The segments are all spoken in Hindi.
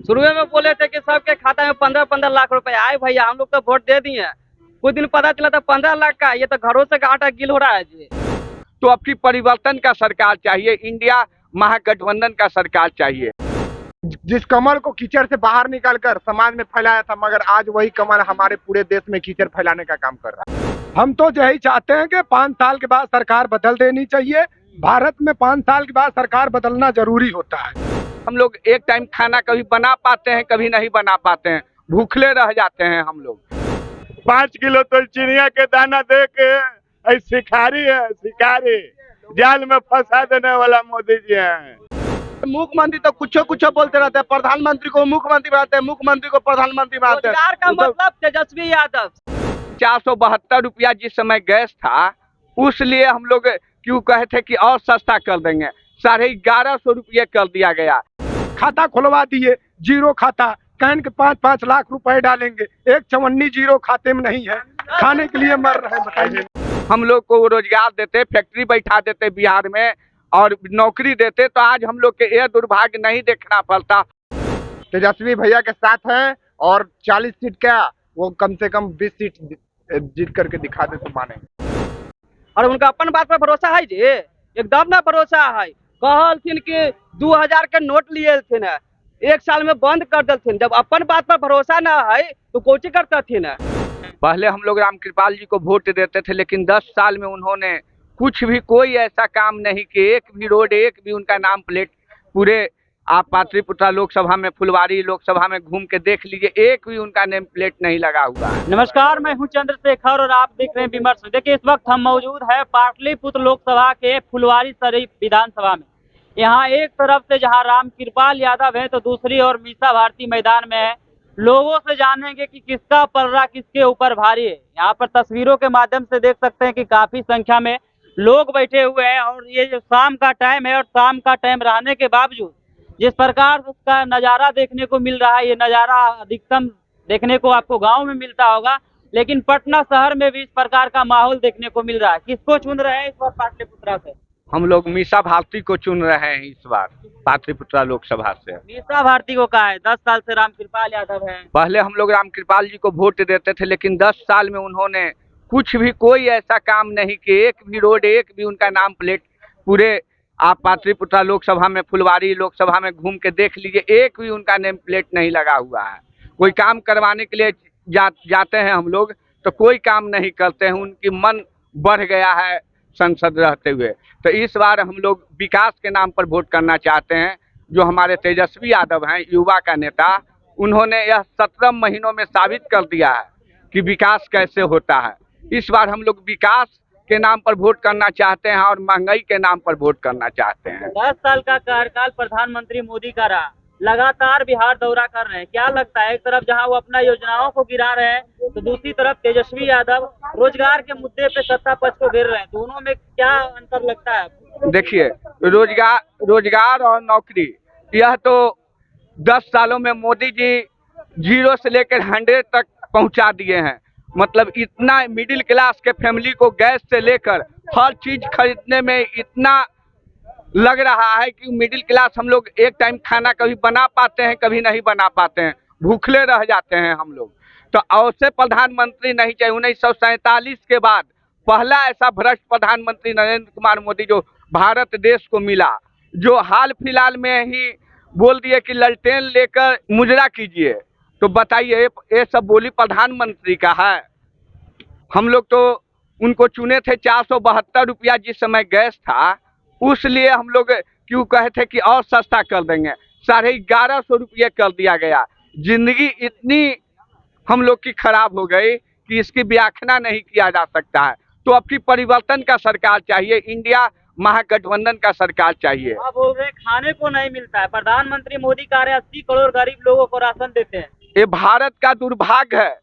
शुरू में बोले थे कि सबके खाता में 15-15 लाख रुपए आए। भैया हम लोग तो वोट दे दिए हैं, कुछ दिन पता चला था 15 लाख का, ये तो घरों से आटा गिल हो रहा है जी। तो अब की परिवर्तन का सरकार चाहिए, इंडिया महागठबंधन का सरकार चाहिए। जिस कमल को कीचड़ से बाहर निकालकर समाज में फैलाया था, मगर आज वही कमल हमारे पूरे देश में कीचड़ फैलाने का काम कर रहा है। हम तो यही चाहते हैं कि 5 साल के बाद सरकार बदल देनी चाहिए। भारत में 5 साल के बाद सरकार बदलना जरूरी होता है। हम लोग एक टाइम खाना कभी बना पाते हैं, कभी नहीं बना पाते हैं, भूखले रह जाते हैं हम लोग। 5 किलो तो चिड़िया के दाना दे के शिकारी है, शिकारी जाल में फंसा देने वाला मोदी जी हैं। मुख्यमंत्री तो कुछ बोलते रहते हैं, प्रधानमंत्री को मुख्यमंत्री बनाते हैं, मुख्यमंत्री को प्रधानमंत्री बनाते हैं। रोजगार का मतलब तेजस्वी यादव। 472 रुपया जिस समय गैस था, उस लिए हम लोग क्यों कहे थे कि और सस्ता कर देंगे, 1150 रुपये कर दिया गया। खाता खुलवा दिए, जीरो खाता, कहन के 5-5 लाख रुपए डालेंगे, एक चवन्नी जीरो खाते में नहीं है, खाने के लिए मर रहे हैं। बताइए, हम लोग को रोजगार देते, फैक्ट्री बैठा देते बिहार में और नौकरी देते, तो आज हम लोग के ये दुर्भाग्य नहीं देखना पड़ता। तेजस्वी भैया के साथ है और 40 सीट का वो कम से कम 20 सीट जीत करके दिखा दे तो माने। और उनका अपन बात पर भरोसा है जी, एकदम ना भरोसा है। कहलथिन कि 2000 के नोट लिए थे ना, 1 साल में बंद कर देथिन। जब अपन बात पर भरोसा ना है तो कोची करता थी ना। पहले हम लोग रामकृपाल जी को वोट देते थे, लेकिन 10 साल में उन्होंने कुछ भी कोई ऐसा काम नहीं कि एक भी रोड, एक भी उनका नाम प्लेट, पूरे आप पाटलिपुत्रा लोकसभा में, फुलवारी लोकसभा में घूम के देख लीजिए, एक भी उनका नेम प्लेट नहीं लगा हुआ है। नमस्कार, मैं हूं चंद्रशेखर और आप देख रहे हैं विमर्श। देखिए, इस वक्त हम मौजूद है पाटलिपुत्र लोकसभा के फुलवारी शरीफ विधानसभा में। यहाँ एक तरफ से जहाँ रामकृपाल यादव है तो दूसरी ओर मीसा भारती मैदान में है। लोगों से जानेंगे कि किसका पलड़ा किसके ऊपर भारी है। यहाँ पर तस्वीरों के माध्यम से देख सकते हैं कि काफी संख्या में लोग बैठे हुए हैं और ये जो शाम का टाइम है और शाम का टाइम रहने के बावजूद जिस प्रकार उसका नज़ारा देखने को मिल रहा है, ये नज़ारा अधिकतम देखने को आपको गांव में मिलता होगा, लेकिन पटना शहर में भी इस प्रकार का माहौल देखने को मिल रहा है। किसको चुन रहे हैं इस बार पाटलिपुत्रा से? हम लोग मीसा भारती को चुन रहे हैं इस बार पाटलिपुत्रा लोकसभा से। मीसा भारती को कहा है, 10 साल से रामकृपाल यादव है। पहले हम लोग रामकृपाल जी को वोट देते थे, लेकिन 10 साल में उन्होंने कुछ भी कोई ऐसा काम नहीं कि एक भी रोड, एक भी उनका नाम प्लेट, पूरे आप पाटलिपुत्रा लोकसभा में, फुलवारी लोकसभा में घूम के देख लीजिए, एक भी उनका नेम प्लेट नहीं लगा हुआ है। कोई काम करवाने के लिए जाते हैं हम लोग तो कोई काम नहीं करते हैं, उनकी मन बढ़ गया है संसद रहते हुए। तो इस बार हम लोग विकास के नाम पर वोट करना चाहते हैं। जो हमारे तेजस्वी यादव हैं, युवा का नेता, उन्होंने यह 17 महीनों में साबित कर दिया है कि विकास कैसे होता है। इस बार हम लोग विकास के नाम पर वोट करना चाहते हैं और महंगाई के नाम पर वोट करना चाहते हैं। 10 साल का कार्यकाल प्रधानमंत्री मोदी का रहा, लगातार बिहार दौरा कर रहे हैं। क्या लगता है, एक तरफ जहां वो अपना योजनाओं को गिरा रहे हैं तो दूसरी तरफ तेजस्वी यादव रोजगार के मुद्दे पे सत्ता पक्ष को घेर रहे हैं, दोनों में क्या अंतर लगता है? देखिए, रोजगार और नौकरी, यह तो 10 सालों में मोदी जी 0 से लेकर 100 तक पहुंचा दिए हैं। मतलब इतना मिडिल क्लास के फैमिली को गैस से लेकर हर चीज खरीदने में इतना लग रहा है कि मिडिल क्लास हम लोग एक टाइम खाना कभी बना पाते हैं, कभी नहीं बना पाते हैं, भूखले रह जाते हैं हम लोग। तो ऐसे प्रधानमंत्री नहीं चाहिए। 1947 के बाद पहला ऐसा भ्रष्ट प्रधानमंत्री नरेंद्र कुमार मोदी जो भारत देश को मिला, जो हाल फिलहाल में ही बोल दिए कि ललटेन लेकर मुजरा कीजिए। तो बताइए, ये सब बोली प्रधानमंत्री का है? हम लोग तो उनको चुने थे 472 रुपया जिस समय गैस था, उस लिए हम लोग क्यों कहे थे कि और सस्ता कर देंगे, 1150 रुपये कर दिया गया। जिंदगी इतनी हम लोग की खराब हो गई कि इसकी व्याख्या नहीं किया जा सकता है। तो अब की परिवर्तन का सरकार चाहिए, इंडिया महागठबंधन का सरकार चाहिए। आप बोल रहे हैं खाने को नहीं मिलता है, प्रधानमंत्री मोदी कह रहे हैं 80 करोड़ गरीब लोगों को राशन देते हैं। ये भारत का दुर्भाग्य है।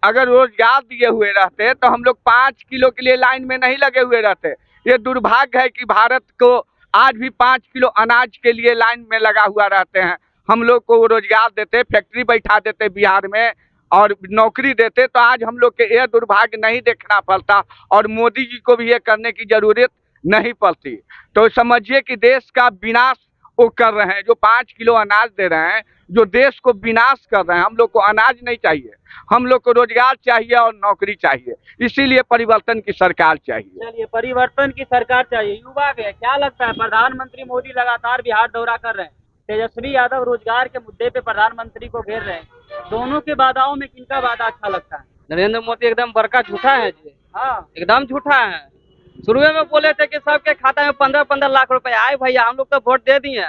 अगर रोजगार दिए हुए रहते तो हम लोग 5 किलो के लिए लाइन में नहीं लगे हुए रहते। ये दुर्भाग्य है कि भारत को आज भी 5 किलो अनाज के लिए लाइन में लगा हुआ रहते हैं। हम लोग को रोजगार देते, फैक्ट्री बैठा देते बिहार में और नौकरी देते, तो आज हम लोग के ये दुर्भाग्य नहीं देखना पड़ता और मोदी जी को भी ये करने की जरूरत नहीं पड़ती। तो समझिए कि देश का विनाश वो कर रहे हैं। जो 5 किलो अनाज दे रहे हैं, जो देश को विनाश कर रहे हैं। हम लोग को अनाज नहीं चाहिए, हम लोग को रोजगार चाहिए और नौकरी चाहिए, इसीलिए परिवर्तन की सरकार चाहिए। चलिए, परिवर्तन की सरकार चाहिए। युवा के क्या लगता है, प्रधानमंत्री मोदी लगातार बिहार दौरा कर रहे हैं, तेजस्वी यादव रोजगार के मुद्दे पे प्रधानमंत्री को घेर रहे हैं, दोनों के वादाओं में किनका वादा अच्छा लगता है? नरेंद्र मोदी एकदम बड़का झूठा है जी, हाँ, एकदम झूठा है। शुरू में बोले थे कि सबके खाता में 15-15 लाख रुपए आए। भैया हम लोग तो वोट दे दिए,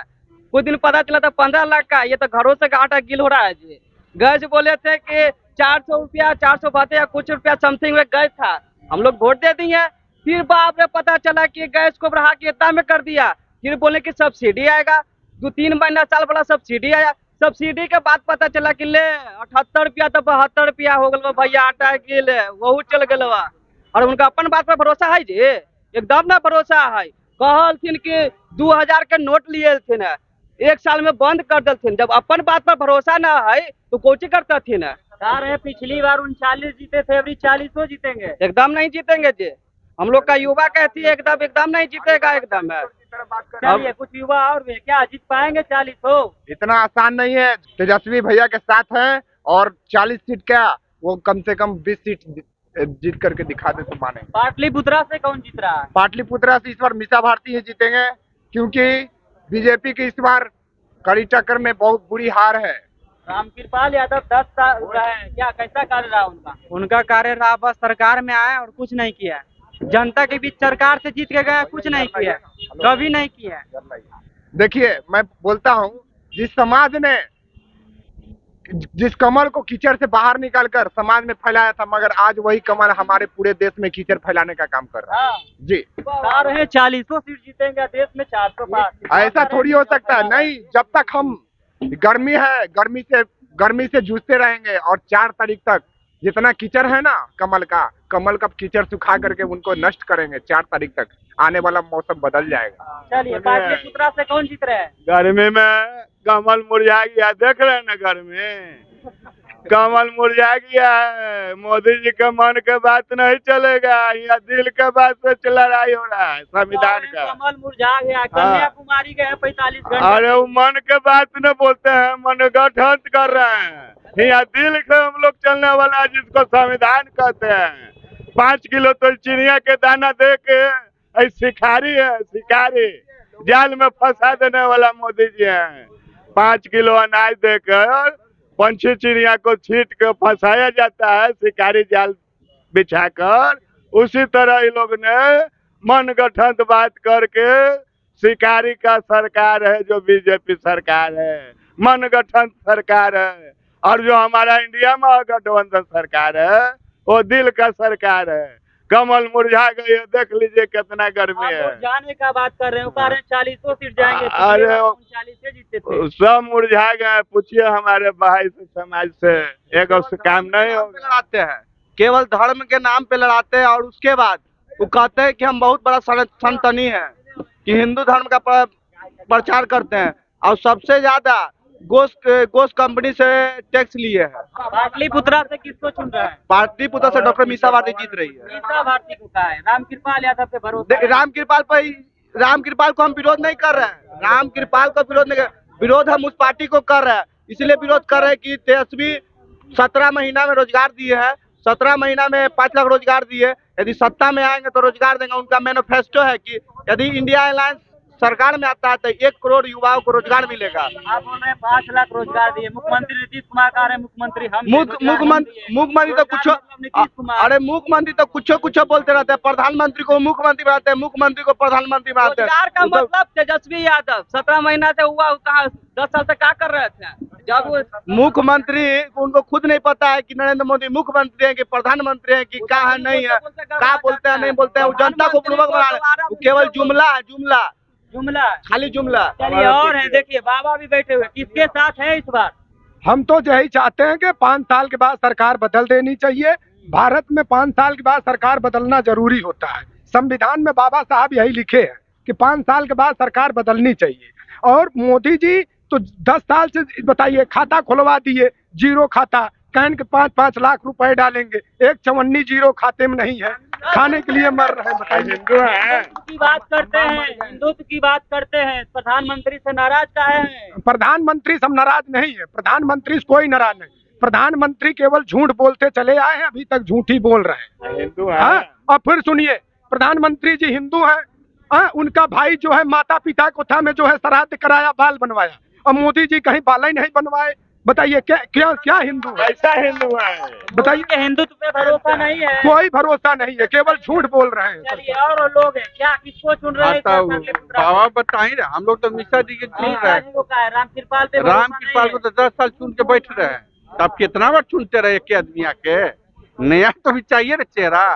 कुछ दिन पता चला था 15 लाख का, ये तो घरों से आटा गिल हो रहा है जी। गैस बोले थे कि 400 रुपया, 472 या कुछ रुपया समथिंग में गैस था, हम लोग वोट दे दिए। फिर बाप रे पता चला कि गैस को बढ़ा के इतना में कर दिया। फिर बोले कि सब्सिडी आएगा, 2-3 महीना साल वाला सब्सिडी आया। सब्सिडी के बाद पता चला कि ले 78 रुपया तो 72 रुपया हो गल भैया, आटा गिल वहू चल गल। और उनका अपन बात पर भरोसा है जी, एकदम ना भरोसा है। कहलथिन कि 2000 के नोट लिए थे ना, 1 साल में बंद कर देथिन। जब अपन बात पर भरोसा ना है तो कोची करता थी ना। कह रहे हैं पिछली बार 39 जीते थे, अभी 40 जीतेंगे। एकदम नहीं जीतेंगे जी, हम लोग का युवा कहती है एकदम नहीं जीतेगा एकदम है। चलिए, कुछ युवा और भी क्या जीत पाएंगे 40? इतना आसान नहीं है। तेजस्वी भैया के साथ है और 40 सीट क्या, वो कम से कम 20 सीट जीत करके दिखा दे तो माने। पाटलिपुत्रा से कौन जीत रहा है? पाटलिपुत्रा से इस बार मीसा भारती ही जीतेंगे, क्योंकि बीजेपी की इस बार कड़ी टक्कर में बहुत बुरी हार है। रामकृपाल यादव 10 साल रहे हैं, क्या कैसा कार्य रहा उनका? उनका कार्य रहा बस सरकार में आया और कुछ नहीं किया। जनता के बीच सरकार से जीत के गए, कुछ नहीं किया, कभी नहीं किया। देखिए, मैं बोलता हूँ, जिस समाज ने जिस कमल को कीचड़ से बाहर निकालकर समाज में फैलाया था, मगर आज वही कमल हमारे पूरे देश में कीचड़ फैलाने का काम कर रहा है। जी, कह रहे हैं 40 सीट जीतेंगे, देश में 400 पार। ऐसा थोड़ी हो सकता है। नहीं, जब तक हम गर्मी है, गर्मी से जूझते रहेंगे और 4 तारीख तक जितना कीचड़ है ना कमल का कीचड़ सुखा करके उनको नष्ट करेंगे। 4 तारीख तक आने वाला मौसम बदल जाएगा। चलिए, पाटलिपुत्रा से कौन जीत रहे हैं? गर्मी में कमल मुरझा गया, देख रहे हैं ना, घर में कमल मुरझा गया है। मोदी जी के मन के बात नहीं चलेगा, यहाँ दिल के बात से लड़ाई हो रहा है संविधान का। कमल मुरझा गया, कन्याकुमारी गए 45 घंटे। अरे वो मन के बात न बोलते हैं, मनगठन कर रहे हैं। यहाँ दिल के हम लोग चलने वाला है, जिसको संविधान कहते हैं। 5 किलो तो चिड़िया के दाना दे के शिकारी है, शिकारी जाल में फंसा देने वाला मोदी जी हैं। 5 किलो अनाज देकर पंछी चिड़िया को छीट के फंसाया जाता है, शिकारी जाल बिछाकर। उसी तरह ये लोग ने मन गठन बात करके शिकारी का सरकार है जो बीजेपी सरकार है, मन गठन सरकार है। और जो हमारा इंडिया में गठबंधन सरकार है वो दिल का सरकार है। कमल मुरझा गई है, देख लीजिए कितना गर्मी है। जाने का बात कर रहे हैं, कह रहे हैं 40 सीट जाएंगे। अरे 39 से जीते थे। सब मुरझा गए, पूछिए हमारे भाई से, समाज से, एक उससे काम नहीं होगा। लड़ाते हैं, केवल धर्म के नाम पे लड़ाते हैं। और उसके बाद वो कहते हैं कि हम बहुत बड़ा सनसनी है, कि हिंदू धर्म का प्रचार करते हैं। और सबसे ज्यादा गोश्त कंपनी से टैक्स लिए हैं। पाटलिपुत्रा से किसको चुन रहा है? पाटलिपुत्रा से डॉक्टर मीसा भारती जीत रही है। मीसा भारती को कहा है, रामकृपाल यादव पे भरोसा है? रामकृपाल को हम विरोध नहीं कर रहे हैं, रामकृपाल को विरोध नहीं कर, विरोध हम उस पार्टी को कर रहे हैं। इसलिए विरोध कर रहे हैं कि तेजस्वी 17 महीना में रोजगार दिए हैं, 17 महीना में 5 लाख रोजगार दिए। यदि सत्ता में आएंगे तो रोजगार देंगे। उनका मैनिफेस्टो है कि यदि इंडिया अलायंस सरकार में आता है तो 1 करोड़ युवाओं को रोजगार मिलेगा। आप बोल रहे हैं 5 लाख रोजगार दिए। मुख्यमंत्री नीतीश कुमार कह रहे हैं मुख्यमंत्री हम मुख्यमंत्री तो कुछ, अरे मुख्यमंत्री तो कुछ बोलते रहते हैं। प्रधानमंत्री को मुख्यमंत्री बनाते हैं, मुख्यमंत्री को प्रधानमंत्री बनाते हैं। रोजगार का मतलब तेजस्वी यादव 17 महीना से हुआ, कहाँ 10 साल से क्या कर रहे थे? जब मुख्यमंत्री उनको खुद नहीं पता है कि नरेंद्र मोदी मुख्यमंत्री है कि प्रधानमंत्री है कि क्या है, नहीं है, क्या बोलते हैं नहीं बोलते हैं। वो जनता को बुड़बक बना रहे हैं, वो केवल जुमला है, जुमला खाली जुमला। चलिए, और है, देखिए बाबा भी बैठे हुए, किसके साथ है इस बार? हम तो यही चाहते हैं कि 5 साल के बाद सरकार बदल देनी चाहिए। भारत में 5 साल के बाद सरकार बदलना जरूरी होता है। संविधान में बाबा साहब यही लिखे हैं कि 5 साल के बाद सरकार बदलनी चाहिए। और मोदी जी तो 10 साल से बताइए, खाता खुलवा दिए, जीरो खाता, कहन के 5-5 लाख रुपए डालेंगे, एक चवन्नी जीरो खाते में नहीं है। खाने के लिए मर रहे हैं, बताइए। हिंदू है। की बात करते हैं, हिंदुत्व की बात करते हैं, प्रधानमंत्री से नाराज काहे हैं? प्रधानमंत्री सब नाराज नहीं है, प्रधानमंत्री से कोई नाराज नहीं। प्रधानमंत्री केवल झूठ बोलते चले आए हैं, अभी तक झूठ ही बोल रहे हैं। हिंदू हाँ, है। और फिर सुनिए, प्रधानमंत्री जी हिंदू है, हाँ, उनका भाई जो है माता पिता कोठा में जो है श्राद्ध कराया, बाल बनवाया, और मोदी जी कहीं बाल ही नहीं बनवाए। बताइए क्या क्या क्या हिंदू है? कैसा हिंदू है? बताइए, कि हिंदुत्व पे भरोसा नहीं है। कोई भरोसा नहीं है, केवल झूठ बोल रहे हैं। चलिए, और लोग हैं क्या, किसको चुन रहे हैं? बाबा बताइए ना, हम लोग तो मिश्रा जी के चुन रहे हैं। राम कृपाल पे राम कृपाल को तो 10 साल चुन के बैठ रहे हैं, तो आप कितना बार चुनते रहे एक आदमी आके? नया तो भी चाहिए ना चेहरा।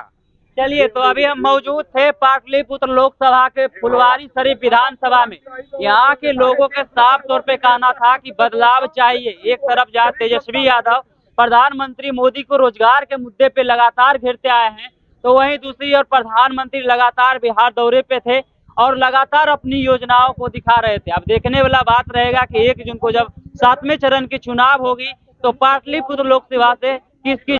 चलिए, तो अभी हम मौजूद थे पाटलिपुत्र लोकसभा के फुलवारी शरीफ विधानसभा में। यहाँ के लोगों के साफ तौर पे कहना था कि बदलाव चाहिए। एक तरफ जहाँ तेजस्वी यादव प्रधानमंत्री मोदी को रोजगार के मुद्दे पे लगातार घेरते आए हैं, तो वहीं दूसरी ओर प्रधानमंत्री लगातार बिहार दौरे पे थे और लगातार अपनी योजनाओं को दिखा रहे थे। अब देखने वाला बात रहेगा कि 1 जून को जब 7वें चरण की चुनाव होगी तो पाटलिपुत्र लोकसभा से किसकी